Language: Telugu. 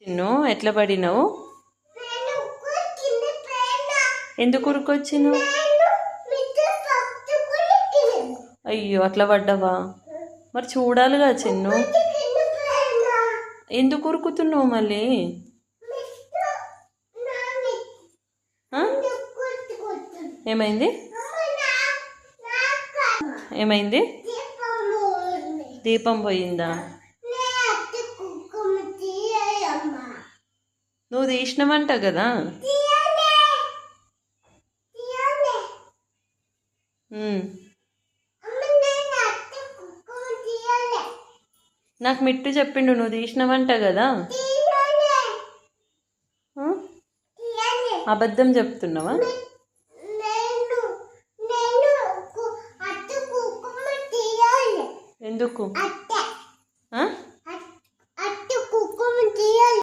చిన్ను ఎట్లా పడినావు? ఎందుకు ఉరుకొచ్చినావు? అయ్యో అట్లా పడ్డావా? మరి చూడాలిగా చిన్ను. ఎందుకు ఉరుకుతున్నావు మళ్ళీ? ఏమైంది? ఏమైంది? దీపం పోయిందా? నువ్వు తీసినవంట కదా. నాకు మిట్టు చెప్పిండు నువ్వు తీసినవంట కదా. అబద్ధం చెప్తున్నావా? ఎందుకు?